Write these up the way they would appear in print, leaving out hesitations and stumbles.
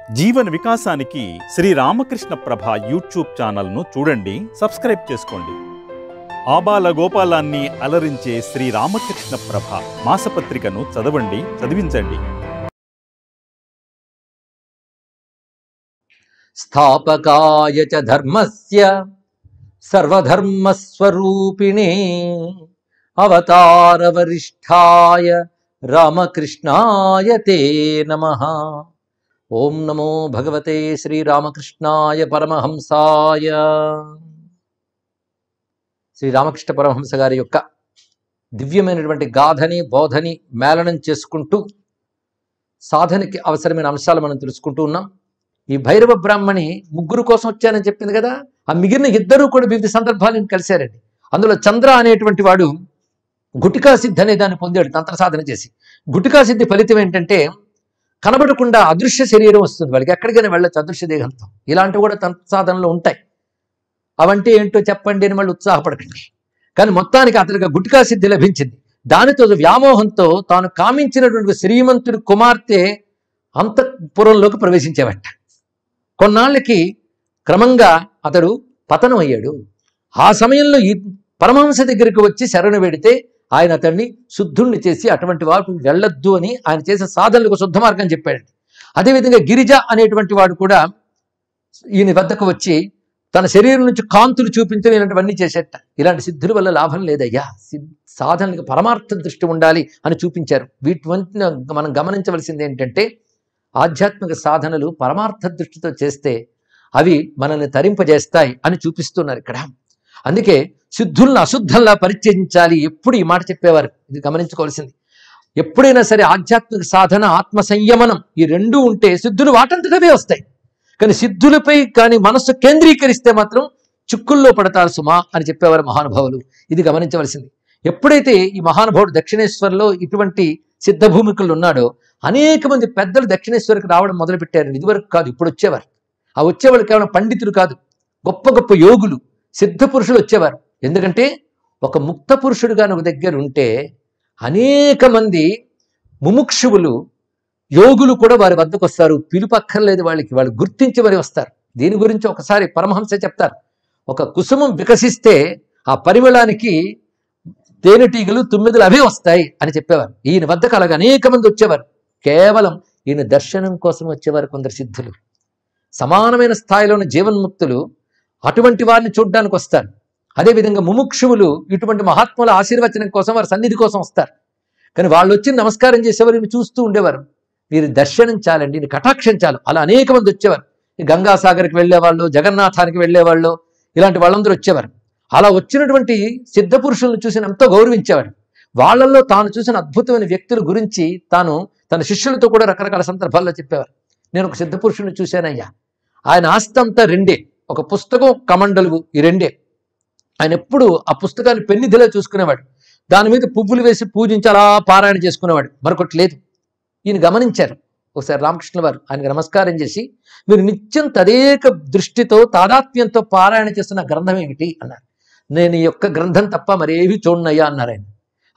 జీవన వికాసానికి శ్రీ రామకృష్ణ ప్రభ యూట్యూబ్ ఛానల్ను చూడండి, సబ్స్క్రైబ్ చేసుకోండి. ఆబాల గోపాలాన్ని అలరించే శ్రీ రామకృష్ణ ప్రభ మాసపత్రికను చదవండి, చదివించండి. స్థాపకాయ చ ధర్మస్య సర్వధర్మస్వరూపిణే అవతార వరిష్ఠాయ రామకృష్ణాయ తే నమః. ఓం నమో భగవతే శ్రీరామకృష్ణాయ పరమహంసాయ. శ్రీరామకృష్ణ పరమహంస గారి యొక్క దివ్యమైనటువంటి గాథని బోధని మేళనం చేసుకుంటూ సాధనకి అవసరమైన అంశాలు మనం తెలుసుకుంటూ ఉన్నాం. ఈ భైరవ బ్రాహ్మణి ముగ్గురు కోసం వచ్చానని చెప్పింది కదా, ఆ మిగిలిన ఇద్దరూ కూడా వివిధ సందర్భాలను కలిశారండి. అందులో చంద్ర అనేటువంటి వాడు గుటికా సిద్ధి అనే దాన్ని పొందాడు తంత్ర సాధన చేసి. గుటికా సిద్ధి ఫలితం ఏంటంటే కనబడకుండా అదృశ్య శరీరం వస్తుంది, వాళ్ళకి ఎక్కడికైనా వెళ్ళొచ్చు అదృశ్య దేహంతో. ఇలాంటివి కూడా తంత్ర సాధనలో ఉంటాయి. అవంటే ఏంటో చెప్పండి అని మళ్ళీ ఉత్సాహపడకండి. కానీ మొత్తానికి అతనికి గుటికా సిద్ధి లభించింది. దానితో వ్యామోహంతో తాను కామించినటువంటి శ్రీమంతుడి కుమార్తె అంతఃపురంలోకి ప్రవేశించేవట. కొన్నాళ్ళకి క్రమంగా అతడు పతనం అయ్యాడు. ఆ సమయంలో ఈ పరమహంస దగ్గరికి వచ్చి శరణు వేడితే ఆయన అతన్ని శుద్ధుణ్ణి చేసి అటువంటి వాడు వెళ్ళొద్దు అని ఆయన చేసే సాధనలకు శుద్ధ మార్గం చెప్పాడు. అదేవిధంగా గిరిజ అనేటువంటి వాడు కూడా ఈయన వద్దకు వచ్చి తన శరీరం నుంచి కాంతులు చూపించడం ఇలాంటివన్నీ చేసేట. ఇలాంటి సిద్ధుల వల్ల లాభం లేదయ్యా, సాధనలకు పరమార్థ దృష్టి ఉండాలి అని చూపించారు. వీటి మనం గమనించవలసింది ఏంటంటే ఆధ్యాత్మిక సాధనలు పరమార్థ దృష్టితో చేస్తే అవి మనల్ని తరింపజేస్తాయి అని చూపిస్తున్నారు ఇక్కడ. అందుకే సిద్ధులను అశుద్ధంలా పరిత్యజించాలి ఎప్పుడు ఈ మాట చెప్పేవారు. ఇది గమనించుకోవాల్సింది. ఎప్పుడైనా సరే ఆధ్యాత్మిక సాధన ఆత్మ సంయమనం ఈ రెండూ ఉంటే సిద్ధులు వాటంతటవే వస్తాయి. కానీ సిద్ధులపై కానీ మనస్సు కేంద్రీకరిస్తే మాత్రం చిక్కుల్లో పడతారు సుమా అని చెప్పేవారు మహానుభావులు. ఇది గమనించవలసింది. ఎప్పుడైతే ఈ మహానుభావుడు దక్షిణేశ్వర్లో ఇటువంటి సిద్ధ భూమికలు ఉన్నాడో అనేక మంది పెద్దలు దక్షిణేశ్వరికి రావడం మొదలుపెట్టారు. ఇదివరకు కాదు, ఇప్పుడు వచ్చేవారు. ఆ వచ్చేవాళ్ళు కేవలం పండితులు కాదు, గొప్ప గొప్ప యోగులు సిద్ధ పురుషులు వచ్చేవారు. ఎందుకంటే ఒక ముక్త పురుషుడుగా ఒక దగ్గర ఉంటే అనేక మంది ముముక్షువులు యోగులు కూడా వారి వద్దకు వస్తారు. పిలుపక్కర్లేదు వాళ్ళకి, వాళ్ళు గుర్తించి మరి వస్తారు. దీని గురించి ఒకసారి పరమహంస చెప్తారు. ఒక కుసుమం వికసిస్తే ఆ పరిమళానికి తేనెటీగలు తుమ్మెదలు అవే వస్తాయి అని చెప్పేవారు. ఈయన వద్దకు అలాగే అనేక మంది వచ్చేవారు. కేవలం ఈయన దర్శనం కోసం వచ్చేవారు కొందరు సిద్ధులు. సమానమైన స్థాయిలోని జీవన్ముక్తులు అటువంటి వారిని చూడడానికి వస్తారు. అదేవిధంగా ముముక్షువులు ఇటువంటి మహాత్ముల ఆశీర్వచనం కోసం వారి సన్నిధి కోసం వస్తారు. కానీ వాళ్ళు వచ్చి నమస్కారం చేసేవారు, చూస్తూ ఉండేవారు. వీరి దర్శనం చాలండి, ఈయన కటాక్షం చాలు. అలా అనేక మంది వచ్చేవారు. ఈ గంగాసాగర్కి వెళ్ళేవాళ్ళు, జగన్నాథానికి వెళ్ళేవాళ్ళు, ఇలాంటి వాళ్ళందరూ వచ్చేవారు. అలా వచ్చినటువంటి సిద్ధ పురుషులను చూసి ఎంతో గౌరవించేవాడు. వాళ్ళల్లో తాను చూసిన అద్భుతమైన వ్యక్తుల గురించి తాను తన శిష్యులతో కూడా రకరకాల సందర్భాల్లో చెప్పేవారు. నేను ఒక సిద్ధ పురుషుని చూశానయ్యా, ఆయన ఆస్తి అంతా రెండే, ఒక పుస్తకం కమండలువు, ఈ రెండే. ఆయన ఎప్పుడు ఆ పుస్తకాన్ని పెన్నిధిలో చూసుకునేవాడు. దాని మీద పువ్వులు వేసి పూజించి అలా పారాయణ చేసుకునేవాడు, మరొకటి లేదు. ఈయన గమనించారు. ఒకసారి రామకృష్ణ వారు ఆయనకు నమస్కారం చేసి, మీరు నిత్యం తదేక దృష్టితో తాదాత్మ్యంతో పారాయణ చేస్తున్న గ్రంథం ఏమిటి అన్నారు. నేను ఈ యొక్క గ్రంథం తప్ప మరేవి చూడనయ్యా అన్నారు ఆయన.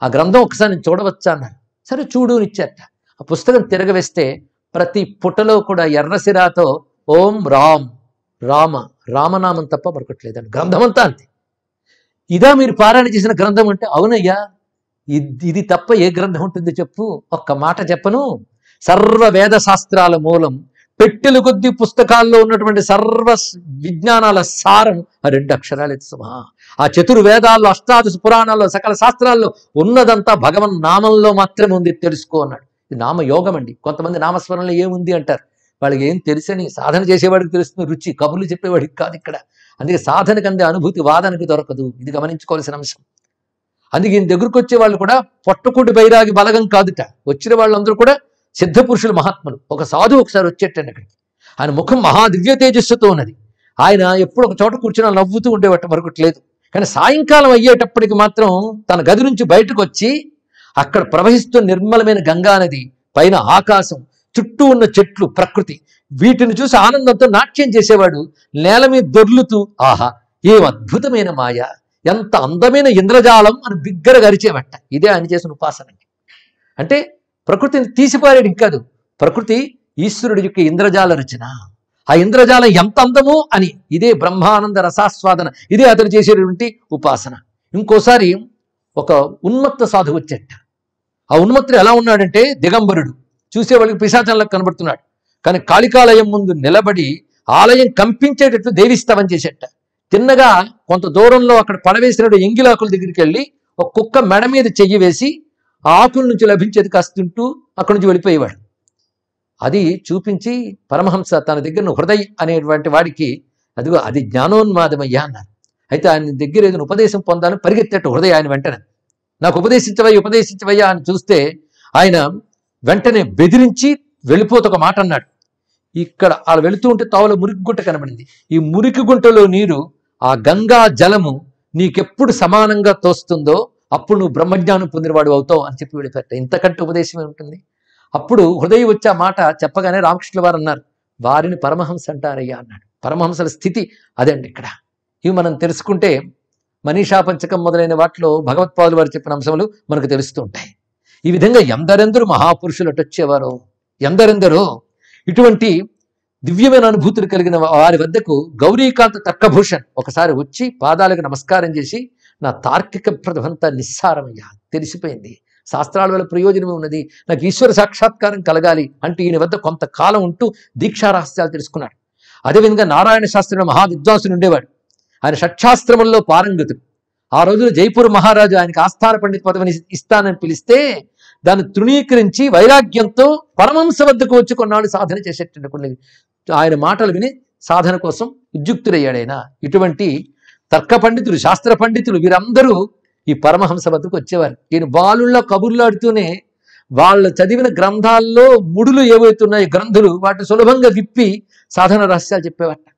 ఆ గ్రంథం ఒకసారి నేను చూడవచ్చా అన్నారు. సరే చూడు ఇచ్చారట. ఆ పుస్తకం తిరగవేస్తే ప్రతి పుటలో కూడా ఎర్రసిరాతో ఓం రామ్ రామ రామనామం తప్ప మరొకట్లేదండి, గ్రంథం అంతా అంతే. ఇదా మీరు పారాయణ చేసిన గ్రంథం అంటే? అవునయ్యా, ఇది తప్ప ఏ గ్రంథం ఉంటుంది చెప్పు? ఒక్క మాట చెప్పను. సర్వ వేద శాస్త్రాల మూలం, పెట్టెల కొద్ది పుస్తకాల్లో ఉన్నటువంటి సర్వ విజ్ఞానాల సారం ఆ రెండు అక్షరాలు సుమా. ఆ చతుర్వేదాల్లో, అష్టాదశ పురాణాల్లో, సకల శాస్త్రాల్లో ఉన్నదంతా భగవన్ నామంలో మాత్రమే ఉంది, తెలుసుకో అన్నాడు. ఇది నామయోగం అండి. కొంతమంది నామస్మరణలో ఏముంది అంటారు. వాళ్ళకి ఏం తెలుసని, సాధన చేసేవాడికి తెలుస్తుంది రుచి, కబుర్లు చెప్పేవాడికి కాదు ఇక్కడ. అందుకే సాధనకు అందే అనుభూతి వాదనకి దొరకదు. ఇది గమనించుకోవాల్సిన అంశం. అందుకే ఈయన దగ్గరకు వచ్చే వాళ్ళు కూడా పొట్టకూటి బైరాగి బలగం కాదుట. వచ్చిన వాళ్ళందరూ కూడా సిద్ధ పురుషులు, మహాత్ములు. ఒక సాధువు ఒకసారి వచ్చేటండి అక్కడికి. ఆయన ముఖం మహాదివ్య తేజస్సుతో ఉన్నది. ఆయన ఎప్పుడు ఒక చోట కూర్చుని నవ్వుతూ ఉండేవట, మరొకటి లేదు. కానీ సాయంకాలం అయ్యేటప్పటికి మాత్రం తన గది నుంచి బయటకు వచ్చి అక్కడ ప్రవహిస్తున్న నిర్మలమైన గంగా నది, పైన ఆకాశం, చుట్టూ ఉన్న చెట్లు, ప్రకృతి, వీటిని చూసి ఆనందంతో నాట్యం చేసేవాడు. నేల మీద దొర్లుతూ ఆహా ఏం అద్భుతమైన మాయ, ఎంత అందమైన ఇంద్రజాలం అని బిగ్గరగా అరిచేవట. ఇదే ఆయన చేసిన ఉపాసన. అంటే ప్రకృతిని తీసిపారేయడం కాదు, ప్రకృతి ఈశ్వరుడి యొక్క ఇంద్రజాల రచన. ఆ ఇంద్రజాలం ఎంత అందమో అని ఇదే బ్రహ్మానంద రసాస్వాదన, ఇదే అతను చేసేటువంటి ఉపాసన. ఇంకోసారి ఒక ఉన్మత్త సాధువు వచ్చేట. ఆ ఉన్మత్తుడు ఎలా ఉన్నాడంటే దిగంబరుడు, చూసేవాళ్ళకి పిశాచంలకు కనబడుతున్నాడు. కానీ కాళికాలయం ముందు నిలబడి ఆలయం కంపించేటట్లు దేవిస్తావని చేసేట. తిన్నగా కొంత దూరంలో అక్కడ పడవేసినట్టు ఎంగిలాకుల దగ్గరికి వెళ్ళి ఒక కుక్క మెడ మీద చెయ్యి వేసి ఆ ఆకుల నుంచి లభించేది కాస్త తింటూ అక్కడి నుంచి వెళ్ళిపోయేవాడు. అది చూపించి పరమహంస తన దగ్గర హృదయ్ అనేటువంటి వాడికి అదిగో అది జ్ఞానోన్మాదమయ్యా అన్నారు. అయితే ఆయన దగ్గర ఏదైనా ఉపదేశం పొందాలని పరిగెత్తేట్టు హృదయ ఆయన వెంటనే నాకు ఉపదేశించవయ్యా అని చూస్తే ఆయన వెంటనే బెదిరించి వెళ్ళిపోతూ ఒక మాట అన్నాడు. ఇక్కడ అలా వెళుతూ ఉంటే తావులో మురికి గుంట కనబడింది. ఈ మురికి గుంటలో నీరు ఆ గంగా జలము నీకెప్పుడు సమానంగా తోస్తుందో అప్పుడు నువ్వు బ్రహ్మజ్ఞానం పొందినవాడు అవుతావు అని చెప్పి వెళ్ళిపెట్ట. ఇంతకంటే ఉపదేశమే ఉంటుంది. అప్పుడు హృదయం వచ్చే ఆ మాట చెప్పగానే రామకృష్ణుల వారు అన్నారు, వారిని పరమహంస అంటారయ్యా అన్నాడు. పరమహంసల స్థితి అదండి ఇక్కడ. ఇవి మనం తెలుసుకుంటే మనీషా పంచకం మొదలైన వాటిలో భగవత్పాదులు వారు చెప్పిన అంశములు మనకు తెలుస్తూ ఉంటాయి. ఈ విధంగా ఎందరెందరూ మహాపురుషులు అటొచ్చేవారో, ఎందరెందరో ఇటువంటి దివ్యమైన అనుభూతులు కలిగిన వారి వద్దకు గౌరీకాంత తర్కభూషణ్ ఒకసారి వచ్చి పాదాలకు నమస్కారం చేసి, నా తార్కిక ప్రతిభంతా నిస్సారమయ్యా, తెలిసిపోయింది, శాస్త్రాల వల్ల ప్రయోజనం ఉన్నది, నాకు ఈశ్వర సాక్షాత్కారం కలగాలి అంటే ఈయన వద్ద కొంతకాలం ఉంటూ దీక్షా రహస్యాలు తెలుసుకున్నాడు. అదేవిధంగా నారాయణ శాస్త్రంలో మహావిద్వాంసుడు ఉండేవాడు. ఆయన షట్శాస్త్రముల్లో పారంగతుడు. ఆ రోజున జైపూర్ మహారాజు ఆయనకి ఆస్థాన పండిత పదవిని ఇస్తానని పిలిస్తే దాన్ని తృణీకరించి వైరాగ్యంతో పరమహంస వద్దకు వచ్చి కొన్నాళ్ళు సాధన చేసేటటువంటి కొన్ని ఆయన మాటలు విని సాధన కోసం ఉద్యుక్తుడయ్యాడైనా. ఇటువంటి తర్క పండితులు, శాస్త్ర పండితులు వీరందరూ ఈ పరమహంస వద్దకు వచ్చేవారు. ఈయన బాలుల్లో కబుర్లాడుతూనే వాళ్ళు చదివిన గ్రంథాల్లో ముడులు ఏవైతున్నాయి గ్రంథులు వాటిని సులభంగా విప్పి సాధన రహస్యాలు చెప్పేవారట.